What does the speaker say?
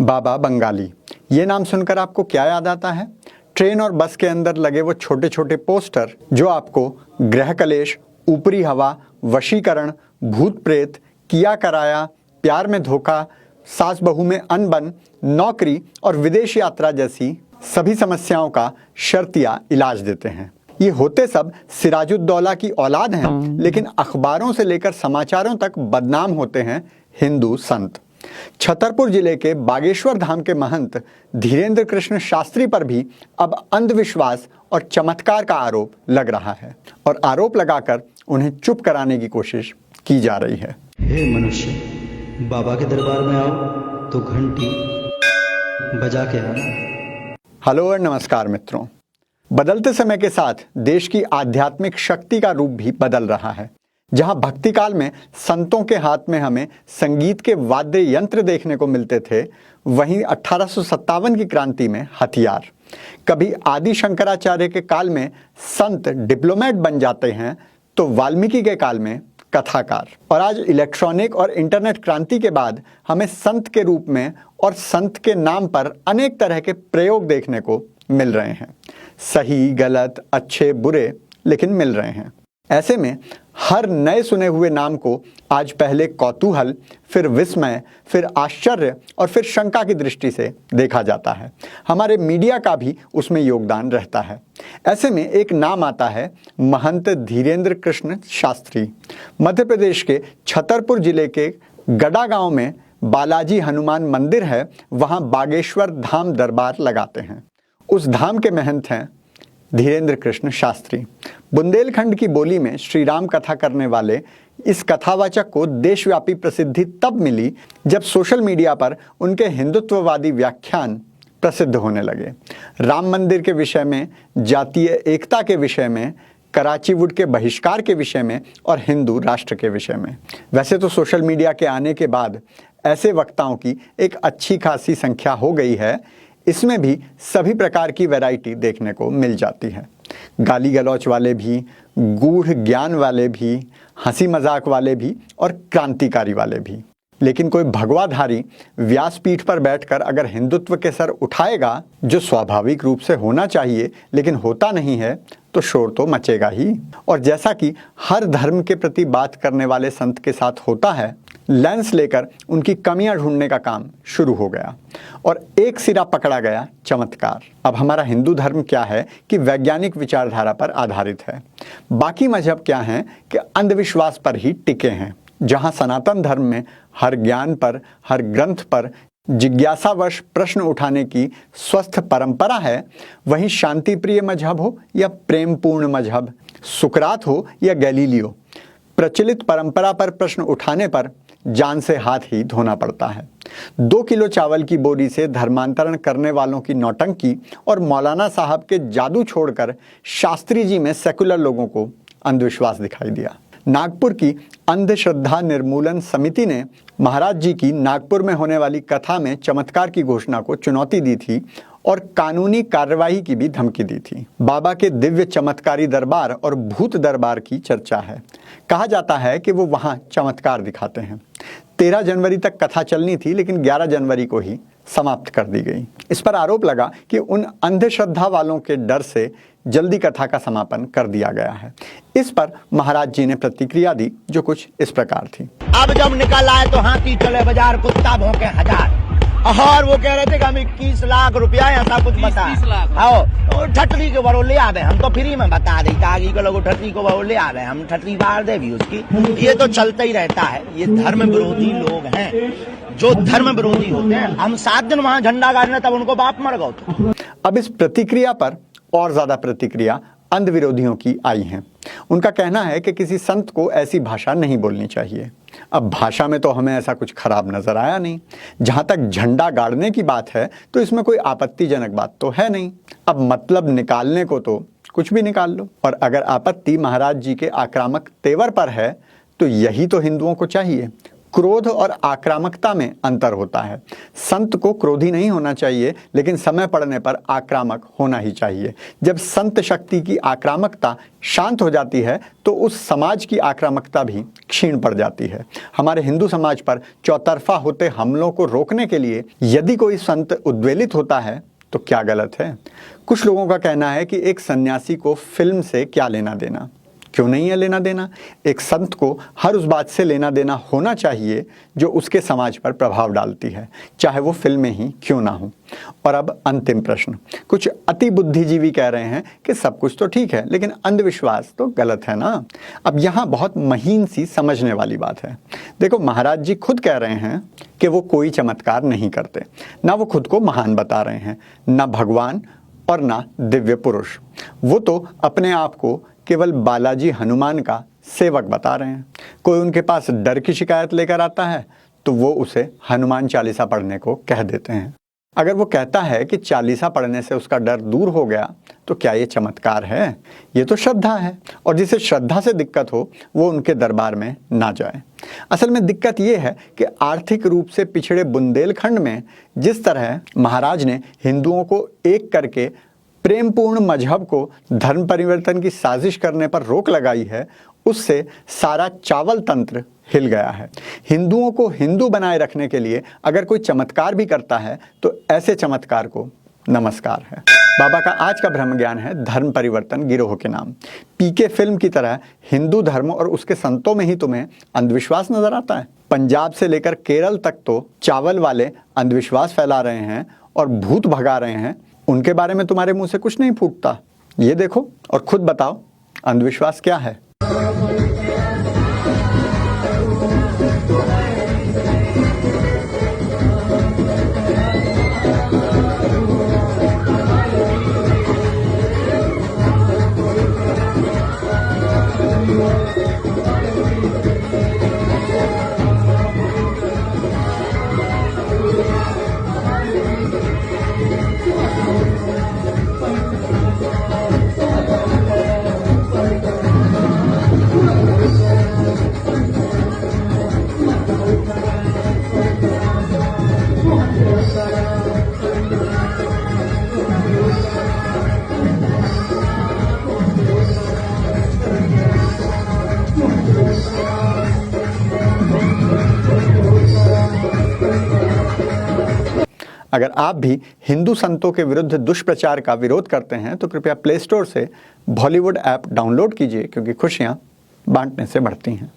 बाबा बंगाली, ये नाम सुनकर आपको क्या याद आता है? ट्रेन और बस के अंदर लगे वो छोटे छोटे पोस्टर जो आपको ग्रह कलेश, ऊपरी हवा, वशीकरण, भूत प्रेत, किया कराया, प्यार में धोखा, सास बहू में अनबन, नौकरी और विदेश यात्रा जैसी सभी समस्याओं का शर्तिया इलाज देते हैं। ये होते सब सिराजुद्दौला की औलाद हैं, लेकिन अखबारों से लेकर समाचारों तक बदनाम होते हैं हिंदू संत। छतरपुर जिले के बागेश्वर धाम के महंत धीरेन्द्र कृष्ण शास्त्री पर भी अब अंधविश्वास और चमत्कार का आरोप लग रहा है और आरोप लगाकर उन्हें चुप कराने की कोशिश की जा रही है। हे मनुष्य, बाबा के दरबार में आओ तो घंटी बजा के आना। हेलो और नमस्कार मित्रों। बदलते समय के साथ देश की आध्यात्मिक शक्ति का रूप भी बदल रहा है। जहां भक्ति काल में संतों के हाथ में हमें संगीत के वाद्य यंत्र देखने को मिलते थे, वहीं 1857 की क्रांति में हथियार। कभी आदि शंकराचार्य के काल में संत डिप्लोमेट बन जाते हैं तो वाल्मीकि के काल में कथाकार, और आज इलेक्ट्रॉनिक और इंटरनेट क्रांति के बाद हमें संत के रूप में और संत के नाम पर अनेक तरह के प्रयोग देखने को मिल रहे हैं। सही गलत, अच्छे बुरे, लेकिन मिल रहे हैं। ऐसे में हर नए सुने हुए नाम को आज पहले कौतूहल, फिर विस्मय, फिर आश्चर्य और फिर शंका की दृष्टि से देखा जाता है। हमारे मीडिया का भी उसमें योगदान रहता है। ऐसे में एक नाम आता है महंत धीरेन्द्र कृष्ण शास्त्री। मध्य प्रदेश के छतरपुर जिले के गड़ा गांव में बालाजी हनुमान मंदिर है, वहां बागेश्वर धाम दरबार लगाते हैं। उस धाम के महंत हैं धीरेन्द्र कृष्ण शास्त्री। बुंदेलखंड की बोली में श्री राम कथा करने वाले इस कथावाचक को देशव्यापी प्रसिद्धि तब मिली जब सोशल मीडिया पर उनके हिंदुत्ववादी व्याख्यान प्रसिद्ध होने लगे। राम मंदिर के विषय में, जातीय एकता के विषय में, कराची वुड के बहिष्कार के विषय में और हिंदू राष्ट्र के विषय में। वैसे तो सोशल मीडिया के आने के बाद ऐसे वक्ताओं की एक अच्छी खासी संख्या हो गई है। इसमें भी सभी प्रकार की वैरायटी देखने को मिल जाती है। गाली गलौच वाले भी, गूढ़ ज्ञान वाले भी, हंसी मजाक वाले भी और क्रांतिकारी वाले भी। लेकिन कोई भगवाधारी व्यासपीठ पर बैठकर अगर हिंदुत्व के सर उठाएगा, जो स्वाभाविक रूप से होना चाहिए लेकिन होता नहीं है, तो शोर तो मचेगा ही। और जैसा कि हर धर्म के प्रति बात करने वाले संत के साथ होता है, लेंस लेकर उनकी कमियां ढूंढने का काम शुरू हो गया और एक सिरा पकड़ा गया चमत्कार। अब हमारा हिंदू धर्म क्या है कि वैज्ञानिक विचारधारा पर आधारित है। बाकी मजहब क्या हैं कि अंधविश्वास पर ही टिके हैं। जहां सनातन धर्म में हर ज्ञान पर, हर ग्रंथ पर जिज्ञासावश प्रश्न उठाने की स्वस्थ परंपरा है, वहीं शांति प्रिय मजहब हो या प्रेमपूर्ण मजहब, सुकरात हो या गैलीलियो, प्रचलित परंपरा पर प्रश्न उठाने पर जान से हाथ ही धोना पड़ता है। 2 किलो चावल की बोरी से धर्मांतरण करने वालों की नौटंकी और मौलाना साहब के जादू छोड़कर शास्त्री जी में सेकुलर लोगों को अंधविश्वास दिखाई दिया। नागपुर की अंधश्रद्धा निर्मूलन समिति ने महाराज जी की नागपुर में होने वाली कथा में चमत्कार की घोषणा को चुनौती दी थी और कानूनी कार्रवाई की भी धमकी दी थी। बाबा के दिव्य चमत्कारी दरबार और भूत दरबार की चर्चा है। कहा जाता है कि वो वहां चमत्कार दिखाते हैं। 13 जनवरी तक कथा चलनी थी, लेकिन 11 जनवरी को ही समाप्त कर दी गई। इस पर आरोप लगा कि उन अंधश्रद्धा वालों के डर से जल्दी कथा का समापन कर दिया गया है। इस पर महाराज जी ने प्रतिक्रिया दी, जो कुछ इस प्रकार थी। अब जब निकल आए तो हाथी चले बाजार, कुत्ता भौंके हजार, और वो कह रहे थे कि हम 21 लाख रुपया ऐसा कुछ बता आओ ठटरी के बरो ले आवे, हम तो फ्री में बता दी आगे के लोग ठटरी को बरो ले आवे, हम ठटरी बाहर दे भी उसकी। ये तो चलता ही रहता है। ये धर्म विरोधी लोग हैं जो धर्म विरोधी होते हैं। हम 7 दिन वहां झंडा गाड़ने, तब उनको बाप मर गए। अब इस प्रतिक्रिया पर और ज्यादा प्रतिक्रिया अंध विरोधियों की आई हैं। उनका कहना है कि किसी संत को ऐसी भाषा नहीं बोलनी चाहिए। अब भाषा में तो हमें ऐसा कुछ खराब नजर आया नहीं। जहां तक झंडा गाड़ने की बात है तो इसमें कोई आपत्तिजनक बात तो है नहीं। अब मतलब निकालने को तो कुछ भी निकाल लो। और अगर आपत्ति महाराज जी के आक्रामक तेवर पर है तो यही तो हिंदुओं को चाहिए, क्रोध और आक्रामकता में अंतर होता है। संत को क्रोधी नहीं होना चाहिए, लेकिन समय पड़ने पर आक्रामक होना ही चाहिए। जब संत शक्ति की आक्रामकता शांत हो जाती है तो उस समाज की आक्रामकता भी क्षीण पड़ जाती है। हमारे हिंदू समाज पर चौतरफा होते हमलों को रोकने के लिए यदि कोई संत उद्वेलित होता है तो क्या गलत है? कुछ लोगों का कहना है कि एक सन्यासी को फिल्म से क्या लेना देना। क्यों नहीं है लेना देना? एक संत को हर उस बात से लेना देना होना चाहिए जो उसके समाज पर प्रभाव डालती है, चाहे वो फिल्में ही क्यों ना हो। और अब अंतिम प्रश्न। कुछ अति बुद्धिजीवी कह रहे हैं कि सब कुछ तो ठीक है, लेकिन अंधविश्वास तो गलत है ना। अब यहाँ बहुत महीन सी समझने वाली बात है। देखो, महाराज जी खुद कह रहे हैं कि वो कोई चमत्कार नहीं करते, ना वो खुद को महान बता रहे हैं, ना भगवान और ना दिव्य पुरुष। वो तो अपने आप को केवल बालाजी हनुमान का सेवक बता रहे हैं। कोई उनके पास डर की शिकायत लेकर आता है तो वो उसे हनुमान चालीसा पढ़ने को कह देते हैं। अगर वो कहता है कि चालीसा पढ़ने से उसका डर दूर हो गया तो क्या ये चमत्कार है? ये तो श्रद्धा है, और जिसे श्रद्धा से दिक्कत हो वो उनके दरबार में ना जाए। असल में दिक्कत ये है कि आर्थिक रूप से पिछड़े बुंदेलखंड में जिस तरह महाराज ने हिंदुओं को एक करके प्रेमपूर्ण मजहब को धर्म परिवर्तन की साजिश करने पर रोक लगाई है, उससे सारा चावल तंत्र हिल गया है। हिंदुओं को हिंदू बनाए रखने के लिए अगर कोई चमत्कार भी करता है तो ऐसे चमत्कार को नमस्कार है। बाबा का आज का ब्रह्म ज्ञान है धर्म परिवर्तन गिरोह के नाम। पीके फिल्म की तरह हिंदू धर्म और उसके संतों में ही तुम्हें अंधविश्वास नजर आता है? पंजाब से लेकर केरल तक तो चावल वाले अंधविश्वास फैला रहे हैं और भूत भगा रहे हैं, उनके बारे में तुम्हारे मुंह से कुछ नहीं फूटता। ये देखो और खुद बताओ अंधविश्वास क्या है। अगर आप भी हिंदू संतों के विरुद्ध दुष्प्रचार का विरोध करते हैं तो कृपया प्ले स्टोर से बॉलीवुड ऐप डाउनलोड कीजिए, क्योंकि खुशियां बांटने से बढ़ती हैं।